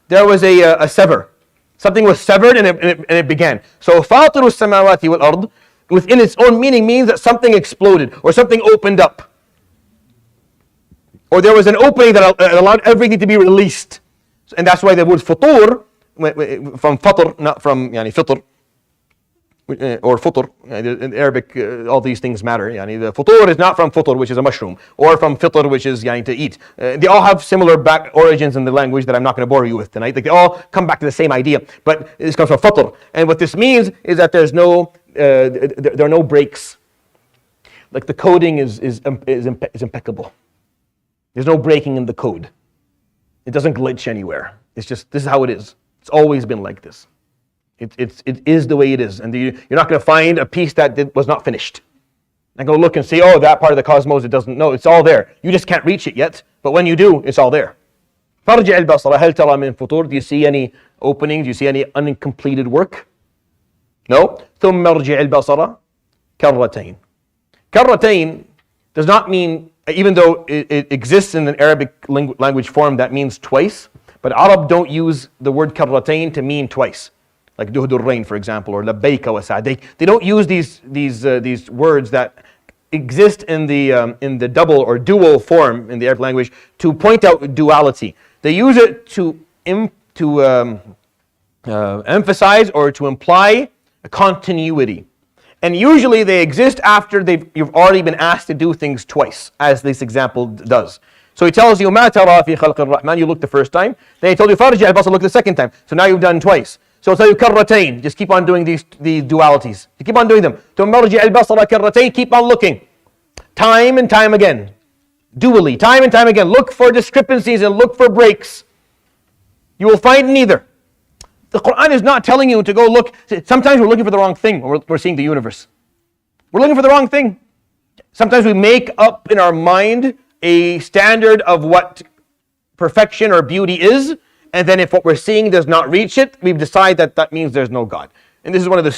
There was a sever. Something was severed and it began. So Fatir al-samawati wal-ard, within its own meaning, means that something exploded or something opened up. Or there was an opening that allowed everything to be released. And that's why the word futur, from fatr, not from fitr, or futur. In Arabic, all these things matter. The futur is not from futur, which is a mushroom, or from fitr, which is to eat. They all have similar back origins in the language that I'm not going to bore you with tonight. They all come back to the same idea, but this comes from fatr. And what this means is that there are no breaks. Like the coding is impeccable. There's no breaking in the code. It doesn't glitch anywhere. It's just, this is how it is. It's always been like this. It is the way it is. And you're not going to find a piece that was not finished. I'm going to look and say, oh, that part of the cosmos, it doesn't know. It's all there. You just can't reach it yet. But when you do, it's all there. فَارْجِعِ الْبَصَرَ هَلْ تَرَى مِنْ فُطُورٍ. Do you see any openings? Do you see any uncompleted work? No. ثُمَّ ارْجِعِ الْبَصَرَ كَرَّتَيْنِ. Karratain does not mean, even though it exists in an Arabic language form, that means twice. But Arab don't use the word karratain to mean twice. Like duhdur rain, for example, or labbayka wa sa'dayk. They don't use these words that exist in the double or dual form in the Arabic language to point out duality. They use it to emphasize or to imply a continuity. And usually they exist after you've already been asked to do things twice, as this example does. So he tells you, مَا تَرَى فِي خَلْقِ الرَّحْمَنِ. You look the first time. Then he told you, فَارْجِعِ الْبَصَرَ. Look the second time. So now you've done twice. So he'll tell you, كَرَّتَيْن. Just keep on doing these dualities. You keep on doing them. ثُمَّ ارْجِعِ الْبَصَرَ كَرَّتَيْن. Keep on looking. Time and time again. Dually. Time and time again. Look for discrepancies and look for breaks. You will find neither. The Quran is not telling you to go look. Sometimes we're looking for the wrong thing when we're seeing the universe. We're looking for the wrong thing. Sometimes we make up in our mind a standard of what perfection or beauty is, and then if what we're seeing does not reach it, we decide that means there's no God. And this is one of the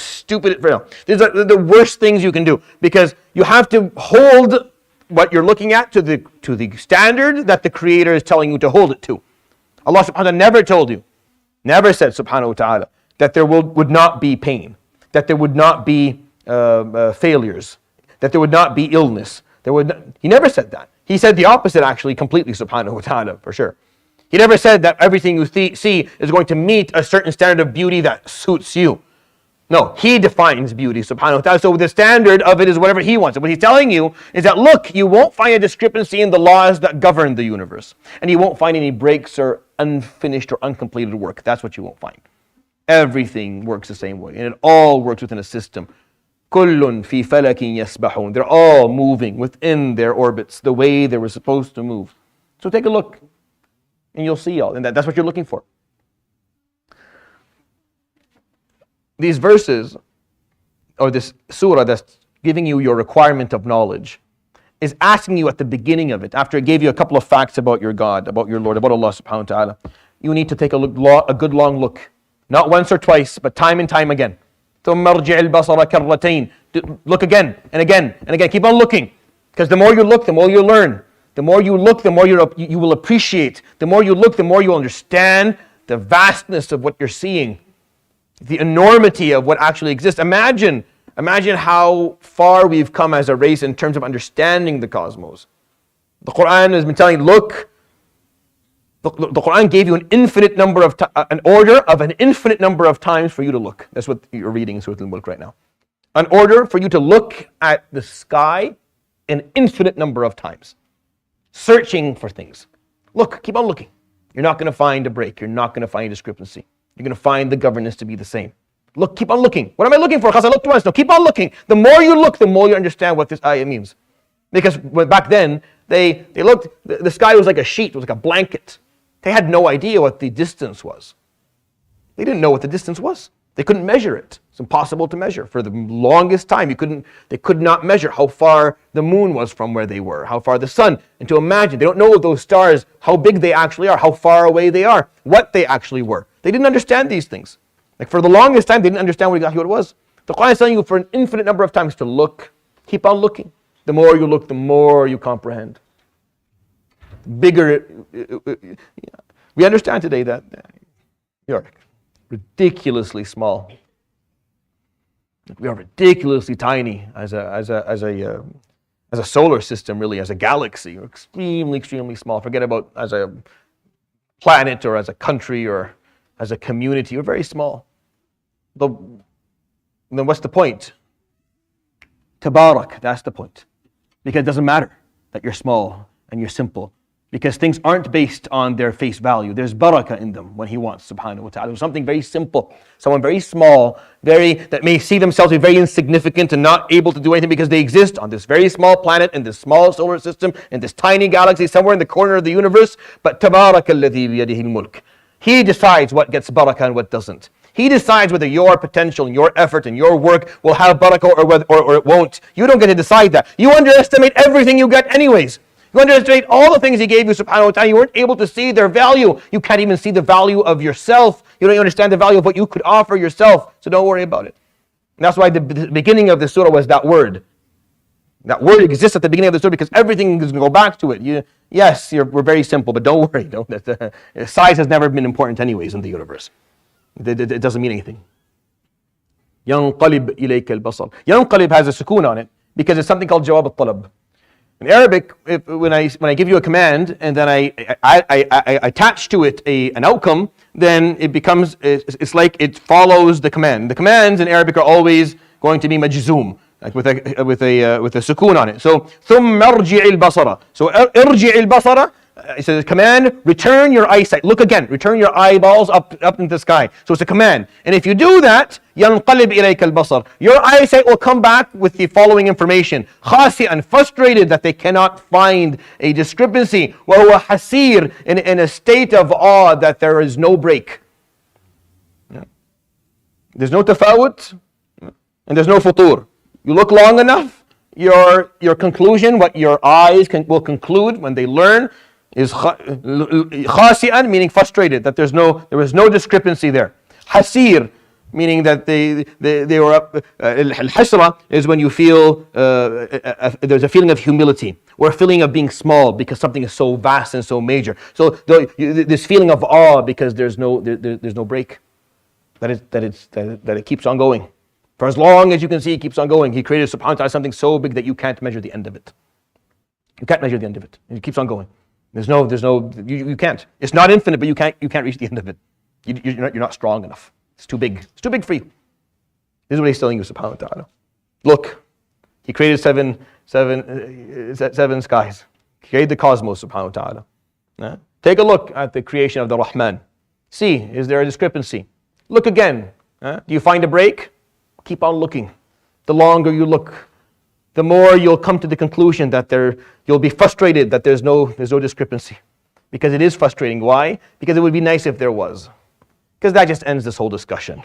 these are the worst things you can do, because you have to hold what you're looking at to the standard that the Creator is telling you to hold it to. Allah subhanahu wa ta'ala never told you, never said subhanahu wa ta'ala, that there would not be pain, that there would not be failures, that there would not be illness. He never said that. He said the opposite, actually, completely, subhanahu wa ta'ala, for sure. He never said that everything you see is going to meet a certain standard of beauty that suits you. No, He defines beauty, subhanahu wa ta'ala. So the standard of it is whatever He wants. And what He's telling you is that, look, you won't find a discrepancy in the laws that govern the universe. And you won't find any breaks or unfinished or uncompleted work. That's what you won't find. Everything works the same way. And it all works within a system. كُلٌّ فِي فَلَكٍ يَسْبَحُونَ. They're all moving within their orbits the way they were supposed to move. So take a look and you'll see all. And that's what you're looking for. These verses, or this surah that's giving you your requirement of knowledge, is asking you at the beginning of it, after it gave you a couple of facts about your God, about your Lord, about Allah subhanahu wa ta'ala, you need to take a good long look. Not once or twice, but time and time again. ثُمَّ ارْجِعِ الْبَصَرَ كَرَّتَيْن. Look again and again and again. Keep on looking. Because the more you look, the more you learn. The more you look, the more you will appreciate. The more you look, the more you understand the vastness of what you're seeing. The enormity of what actually exists. Imagine how far we've come as a race in terms of understanding the cosmos. The Quran has been telling you, look, the Quran gave you an order of an infinite number of times for you to look. That's what you're reading in Surat Al-Mulk right now. An order for you to look at the sky an infinite number of times. Searching for things. Look, keep on looking. You're not going to find a break. You're not going to find a discrepancy. You're going to find the governance to be the same. Look, keep on looking. What am I looking for? Because I looked once. No, keep on looking. The more you look, the more you understand what this ayah means. Because back then, they looked, the sky was like a sheet, it was like a blanket. They had no idea what the distance was. They didn't know what the distance was. They couldn't measure it. It's impossible to measure. For the longest time, they could not measure how far the moon was from where they were, how far the sun. And to imagine, they don't know those stars, how big they actually are, how far away they are, what they actually were. They didn't understand these things. Like for the longest time, they didn't understand exactly what it was. The Quran is telling you for an infinite number of times to look. Keep on looking. The more you look, the more you comprehend. Bigger. We understand today that we are ridiculously small. We are ridiculously tiny as a solar system, really, as a galaxy. We're extremely, extremely small. Forget about as a planet or as a country or as a community. We're very small. Then what's the point? Tabarak, that's the point. Because it doesn't matter that you're small and you're simple. Because things aren't based on their face value. There's barakah in them when He wants, subhanahu wa ta'ala. Something very simple, someone very small, that may see themselves as very insignificant and not able to do anything because they exist on this very small planet, in this small solar system, in this tiny galaxy, somewhere in the corner of the universe. But tabaraka alladhi biyadihi al-mulk. He decides what gets barakah and what doesn't. He decides whether your potential and your effort and your work will have barakah or it won't. You don't get to decide that. You underestimate everything you get anyways. You underestimate all the things He gave you, subhanahu wa ta'ala. You weren't able to see their value. You can't even see the value of yourself. You don't understand the value of what you could offer yourself. So don't worry about it. And that's why the beginning of the surah was that word. That word exists at the beginning of the surah because everything is going to go back to it. We're very simple, but don't worry. Size has never been important anyways in the universe. It doesn't mean anything. ينقلب إليك البصر. ينقلب has a sukoon on it because it's something called jawab al-talab. In Arabic, when I give you a command and then I attach to it an outcome, then it's like it follows the command. The commands in Arabic are always going to be majzoom, like with a sukoon on it. So ثم ارجع البصر. So ارجع البصر. It says command, return your eyesight. Look again, return your eyeballs up into the sky. So it's a command. And if you do that, ينقلب إليك البصر. Your eyesight will come back with the following information. خاسئا, frustrated that they cannot find a discrepancy. وهو حسير, in a state of awe that there is no break. There's no tafawut, and there's no futur. You look long enough, your conclusion, what your eyes will conclude when they learn, is khasi'an, meaning frustrated, that there was no discrepancy there. Hasir, meaning that they were up. Al-hasra is when you feel there's a feeling of humility or a feeling of being small because something is so vast and so major. So this feeling of awe because there's no break, that it keeps on going. For as long as you can see, it keeps on going. He created subhanahu wa ta'ala something so big that you can't measure the end of it. You can't measure the end of it. It keeps on going. You can't. It's not infinite, but you can't reach the end of it. You're not strong enough. It's too big. It's too big for you. This is what He's telling you, subhanahu wa ta'ala. Look, He created seven skies. He created the cosmos, subhanahu wa ta'ala. Take a look at the creation of the Rahman. See, is there a discrepancy? Look again. Do you find a break? Keep on looking. The longer you look, the more you'll come to the conclusion that you'll be frustrated that there's no discrepancy. Because it is frustrating. Why? Because it would be nice if there was. Because that just ends this whole discussion.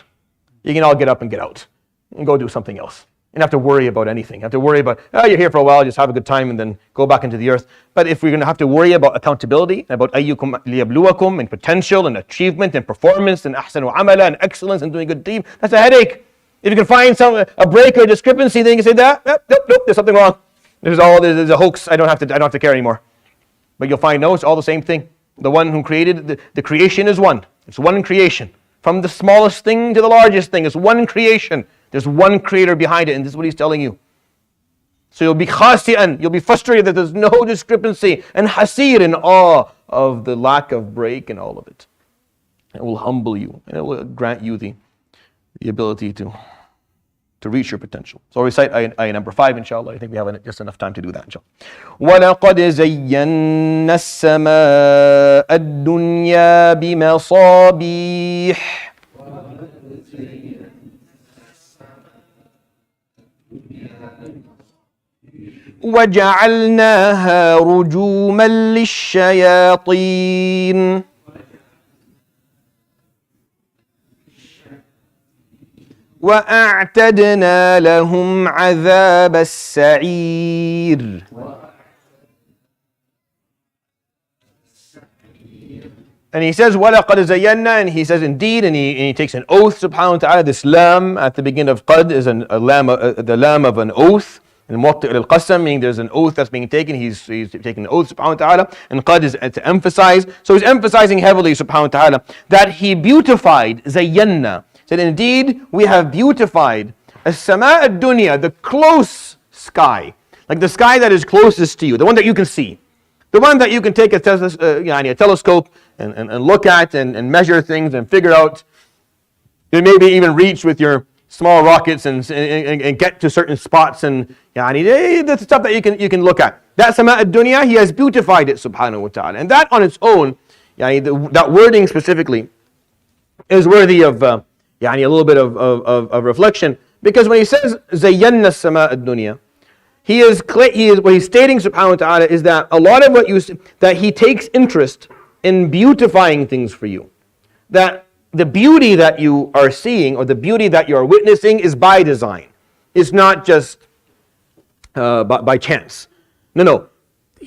You can all get up and get out and go do something else. You don't have to worry about anything. You have to worry about, you're here for a while, just have a good time and then go back into the earth. But if we're going to have to worry about accountability, about ayyukum liyabluwakum, and potential and achievement and performance and ahsanu amala and excellence and doing good deed, that's a headache. If you can find a break or a discrepancy, then you can say that, nope, there's something wrong. There's a hoax, I don't have to care anymore. But you'll find, no, it's all the same thing. The one who created, the creation is one. It's one creation. From the smallest thing to the largest thing, it's one creation. There's one creator behind it, and this is what He's telling you. So you'll be khasi'an, you'll be frustrated that there's no discrepancy, and hasir, in awe of the lack of break and all of it. It will humble you, and it will grant you the ability to reach your potential. So I'll recite ayah number 5, inshallah. I think we have just enough time to do that, inshallah. وَلَقَدْ زَيَّنَّا السَّمَاءَ الدُّنْيَا بِمَصَابِيحَ وَجَعَلْنَاهَا رُجُومًا لِلشَّيَاطِينِ وَأَعْتَدْنَا لَهُمْ عَذَابَ السَّعِيرِ. And he says, وَلَقَدْ زَيَّنَّا, and he says indeed, and he takes an oath, subhanahu wa ta'ala. This lam at the beginning of qad is the lam of an oath. And muwatti' al-qasam, meaning there's an oath that's being taken. He's taking an oath, subhanahu wa ta'ala. And qad is to emphasize. So he's emphasizing heavily, subhanahu wa ta'ala, that he beautified, zayyanna. Said indeed, we have beautified as-sama' ad-dunya, the close sky. Like the sky that is closest to you, the one that you can see. The one that you can take a telescope and look at and measure things and figure out. And maybe even reach with your small rockets and get to certain spots, and that's stuff that you can look at. That sama' ad-dunya, he has beautified it, subhanahu wa ta'ala. And that on its own, that wording specifically, is worthy of a little bit of reflection. Because when he says zayyanna sama' ad-dunya, what he's stating, subhanahu wa ta'ala, is that a lot of that he takes interest in beautifying things for you. That the beauty that you are seeing or the beauty that you are witnessing is by design. It's not just by chance. No.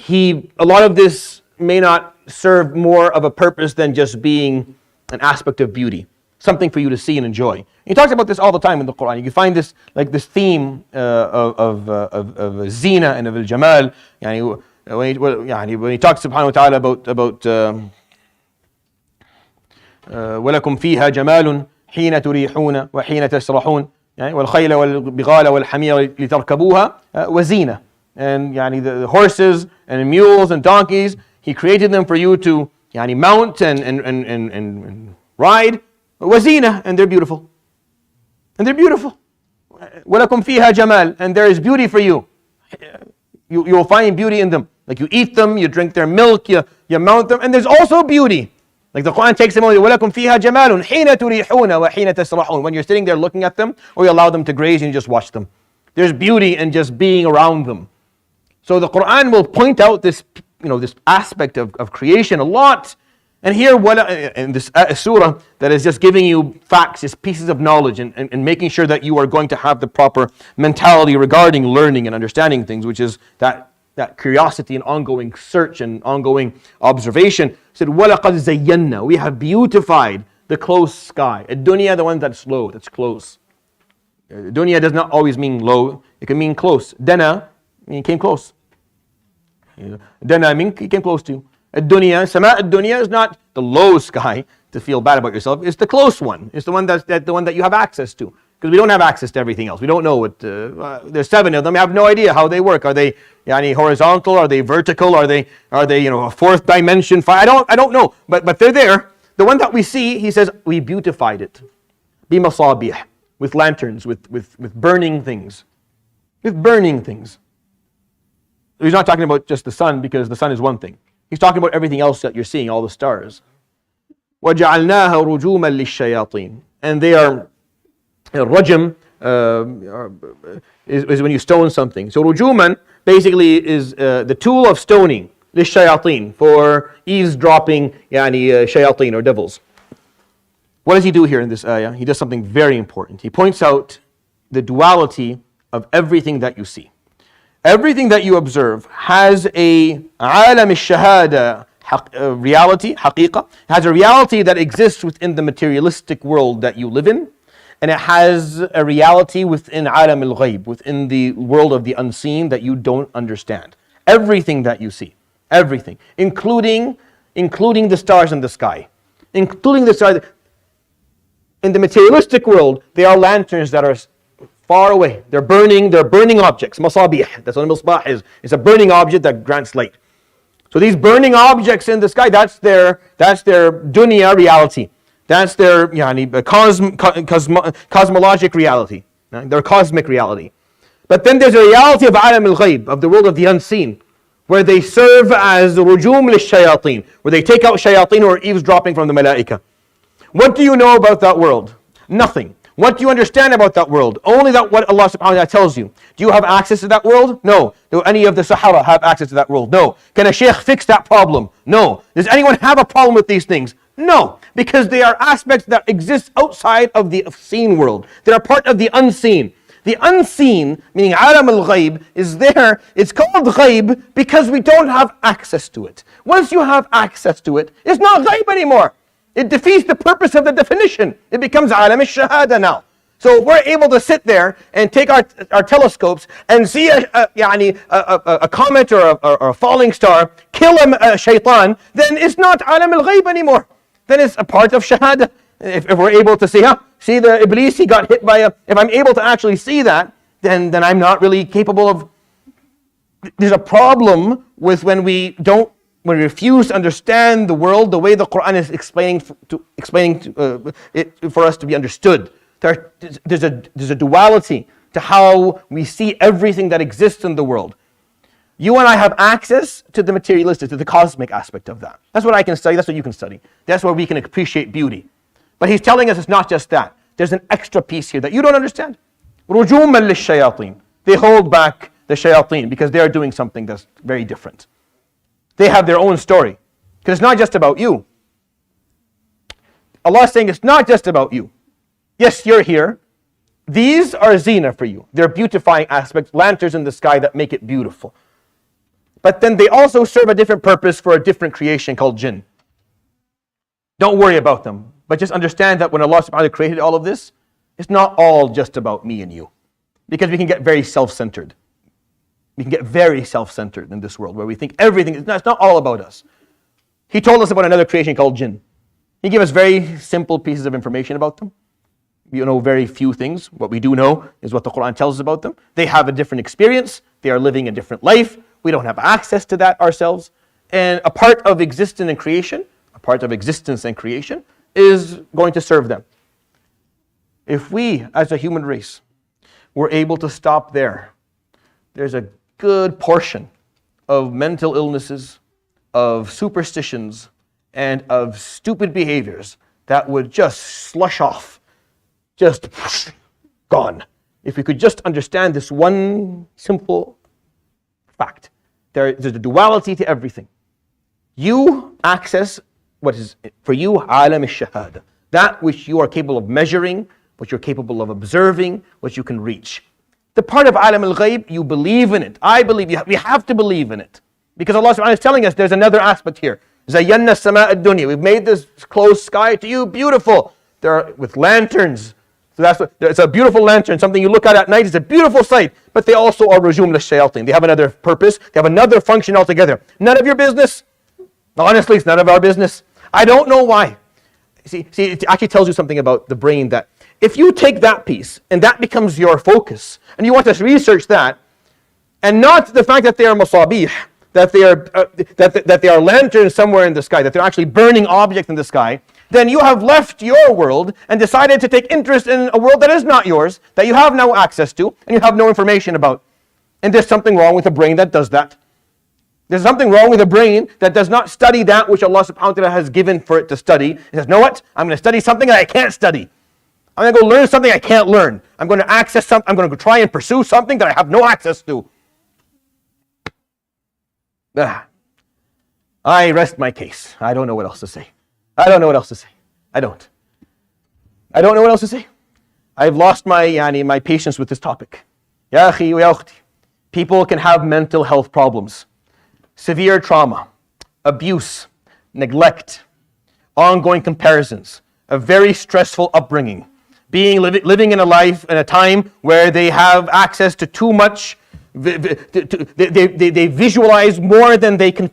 A lot of this may not serve more of a purpose than just being an aspect of beauty, something for you to see and enjoy. He talks about this all the time in the Quran. You can find this like this theme of zina and of al-jamal. When he talks subhanahu wa ta'ala about وَلَكُمْ فِيهَا جَمَالٌ حِينَ تُرِيحُونَ وَحِينَ تَسْرَحُونَ وَالْخَيْلَ وَالْبِغَالَ وَالْحَمِيرَ لِتَرْكَبُوهَا وَزِينَ. And the horses and mules and donkeys, He created them for you to mount and ride. وَزِينَ, and they're beautiful. And they're beautiful. وَلَكُمْ فِيهَا جَمَالٌ, and there is beauty for you. You will find beauty in them. Like you eat them, you drink their milk, you mount them, and there's also beauty. Like the Quran takes them away. وَلَكُمْ فِيهَا جَمَالٌ حِينَ تُرِيحُونَ وَحِينَ تَسْرَحُونَ. When you're sitting there looking at them, or you allow them to graze and you just watch them. There's beauty in just being around them. So the Quran will point out this, this aspect of creation a lot. And here, in this surah that is just giving you facts, just pieces of knowledge, and making sure that you are going to have the proper mentality regarding learning and understanding things, which is that curiosity and ongoing search and ongoing observation. Said, وَلَقَدْ زَيَّنَّا, we have beautified the close sky. Ad-dunya, the one that's low, that's close. Dunya does not always mean low, it can mean close. Dana, mean came close. Dana mean he came close to you. Ad-dunya, sama ad-dunya is not the low sky to feel bad about yourself, it's the close one. It's the one that you have access to. Because we don't have access to everything else. We don't know what, there's 7 of them, we have no idea how they work. Are they horizontal? Are they vertical? Are they a fourth dimension? I don't know, but they're there. The one that we see, he says, we beautified it. بِمَصَابِيحِ, with lanterns, with burning things. With burning things. He's not talking about just the sun, because the sun is one thing. He's talking about everything else that you're seeing, all the stars. وَجَعَلْنَاهَا رُجُومًا لِلشَّيَاطِينَ, and they are rajam is when you stone something. So rujuman basically is the tool of stoning, lishayateen, for eavesdropping, shayateen or devils. What does he do here in this ayah? He does something very important. He points out the duality of everything that you see. Everything that you observe has a alam al-shahada reality, haqiqa, has a reality that exists within the materialistic world that you live in. And it has a reality within alam al-ghayb, within the world of the unseen that you don't understand. Everything that you see, everything, including the stars in the sky, including the stars. In the materialistic world, they are lanterns that are far away. They're burning objects. Masabih, that's what a misbah is. It's a burning object that grants light. So these burning objects in the sky, that's their dunya reality. That's their cosmologic reality, their cosmic reality. But then there's a reality of alam al-ghayb, of the world of the unseen, where they serve as rujum lish-shayateen, where they take out shayateen who are eavesdropping from the malaika. What do you know about that world? Nothing. What do you understand about that world? Only that what Allah subhanahu wa ta'ala tells you. Do you have access to that world? No. Do any of the Sahara have access to that world? No. Can a sheikh fix that problem? No. Does anyone have a problem with these things? No. Because they are aspects that exist outside of the seen world. They are part of the unseen. The unseen, meaning alam al-ghayb, is there. It's called ghayb because we don't have access to it. Once you have access to it, it's not ghayb anymore. It defeats the purpose of the definition. It becomes alam al-shahada now. So we're able to sit there and take our telescopes and see a comet or a falling star kill a shaitan, then it's not alam al-ghayb anymore. Then it's a part of shahada. If we're able to see the Iblis, he got hit by if I'm able to actually see that, then I'm not really capable of. There's a problem with when we refuse to understand the world the way the Quran is explaining it for us to be understood. There's a duality to how we see everything that exists in the world. You and I have access to the materialistic, to the cosmic aspect of that. That's what I can study, that's what you can study. That's where we can appreciate beauty. But he's telling us it's not just that. There's an extra piece here that you don't understand. رُجُومًا لِلشَّيَاطِينَ. They hold back the shayateen because they are doing something that's very different. They have their own story. Because it's not just about you. Allah is saying it's not just about you. Yes, you're here. These are zina for you. They're beautifying aspects, lanterns in the sky that make it beautiful. But then they also serve a different purpose for a different creation called jinn. Don't worry about them. But just understand that when Allah subhanahu wa ta'ala created all of this, it's not all just about me and you. Because we can get very self-centered. We can get very self-centered in this world where we think everything, it's not all about us. He told us about another creation called jinn. He gave us very simple pieces of information about them. We know very few things. What we do know is what the Quran tells us about them. They have a different experience. They are living a different life. We don't have access to that ourselves. And a part of existence and creation, is going to serve them. If we, as a human race, were able to stop there, there's a good portion of mental illnesses, of superstitions, and of stupid behaviors that would just slush off, just gone. If we could just understand this one simple fact. There's a duality to everything. You access what is, for you, alam al-shahada. That which you are capable of measuring, what you're capable of observing, what you can reach. The part of alam al-ghayb, you believe in it. I believe, we have to believe in it. Because Allah subhanahu wa ta'ala is telling us there's another aspect here. Zayyanna as-samaa ad-dunya. We've made this closed sky to you beautiful. There are, with lanterns. So that's what, it's a beautiful lantern, something you look at night. It's a beautiful sight. But they also are rujum lish-shayateen. They have another purpose. They have another function altogether. None of your business. Honestly, it's none of our business. I don't know why. See, it actually tells you something about the brain, that if you take that piece and that becomes your focus, and you want to research that, and not the fact that they are masabih, that they are lanterns somewhere in the sky, that they're actually burning objects in the sky, then you have left your world and decided to take interest in a world that is not yours, that you have no access to, and you have no information about. And there's something wrong with a brain that does that. There's something wrong with a brain that does not study that which Allah subhanahu wa ta'ala has given for it to study. It says, know what? I'm going to study something that I can't study. I'm going to go learn something I can't learn. I'm going to access something. I'm going to try and pursue something that I have no access to. I rest my case. I don't know what else to say. I don't know what else to say. I don't know what else to say. I've lost my patience with this topic. Ya akhi wa ukhti. People can have mental health problems. Severe trauma, abuse, neglect, ongoing comparisons, a very stressful upbringing, living in a time where they have access to too much, they visualize more than they can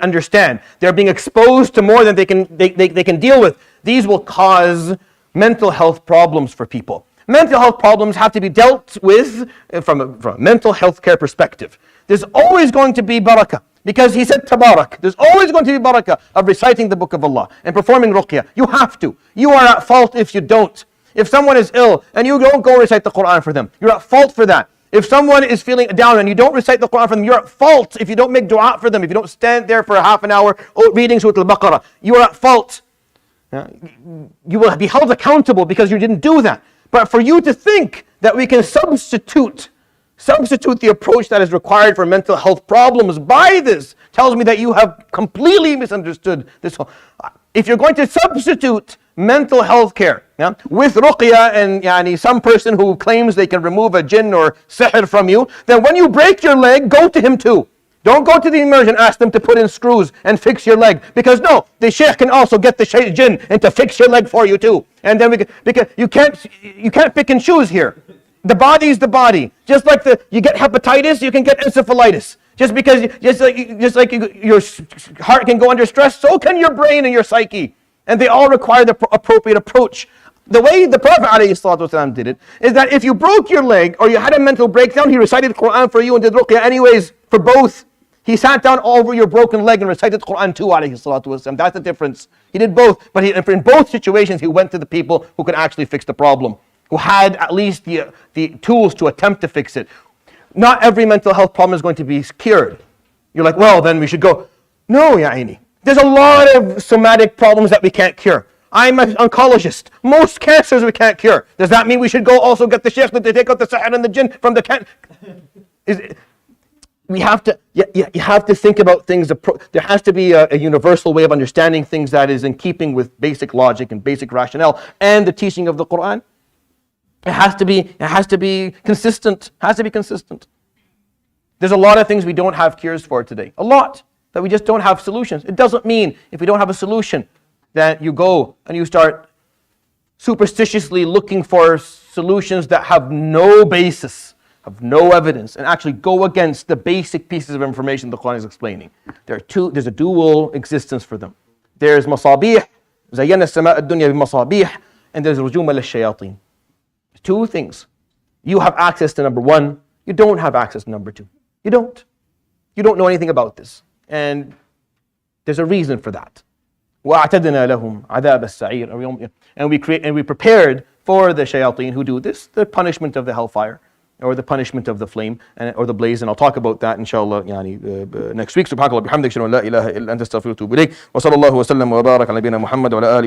understand. They're being exposed to more than they can deal with. These will cause mental health problems for people. Mental health problems have to be dealt with from a mental health care perspective. There's always going to be barakah, because he said tabarak. There's always going to be barakah of reciting the book of Allah and performing ruqyah. You have to. You are at fault if you don't. If someone is ill and you don't go recite the Quran for them, you're at fault for that. If someone is feeling down and you don't recite the Quran for them, you're at fault if you don't make dua for them, if you don't stand there for a half an hour reading Surat Al-Baqarah. You are at fault. You will be held accountable because you didn't do that. But for you to think that we can substitute the approach that is required for mental health problems by this tells me that you have completely misunderstood this whole. If you're going to substitute mental health care with ruqyah and some person who claims they can remove a jinn or sihr from you, then when you break your leg, go to him too. Don't go to the immersion, ask them to put in screws and fix your leg. Because no, the sheikh can also get the jinn and to fix your leg for you too. And then because you can't pick and choose here. The body is the body. Just like you get hepatitis, you can get encephalitis. Just like your heart can go under stress, so can your brain and your psyche. And they all require the appropriate approach. The way the Prophet ﷺ did it is that if you broke your leg or you had a mental breakdown, he recited the Quran for you and did ruqyah anyways for both. He sat down over your broken leg and recited the Quran too, ﷺ. That's the difference. He did both, but in both situations he went to the people who could actually fix the problem, who had at least the tools to attempt to fix it. Not every mental health problem is going to be cured. You're like, well, then we should go. No, ya aini. There's a lot of somatic problems that we can't cure. I'm an oncologist. Most cancers we can't cure. Does that mean we should go also get the sheikh to take out the sihr and the jinn from the we have to, you have to think about things. There has to be a universal way of understanding things that is in keeping with basic logic and basic rationale and the teaching of the Quran. It has to be consistent. Has to be consistent. There's a lot of things we don't have cures for today. A lot that we just don't have solutions. It doesn't mean if we don't have a solution that you go and you start superstitiously looking for solutions that have no basis, have no evidence, and actually go against the basic pieces of information the Quran is explaining. There's a dual existence for them. There's masabih, زينا السماء الدنيا بمصابيح, and there's رجوم للشياطين. Two things. You have access to number one. You don't have access to number two. You don't. You don't know anything about this. And there's a reason for that. وَأَعْتَدْنَا لَهُمْ عَذَابَ السَّعِيرِ. And we prepared for the shayateen who do this, the punishment of the hellfire, or the punishment of the flame, or the blaze. And I'll talk about that inshallah next week. سبحانك اللهم وبحمدك أشهد أن لا إله إلا أنت أستغفرك وأتوب إليك وصلى الله وسلم وبارك على نبينا محمد وعلى آله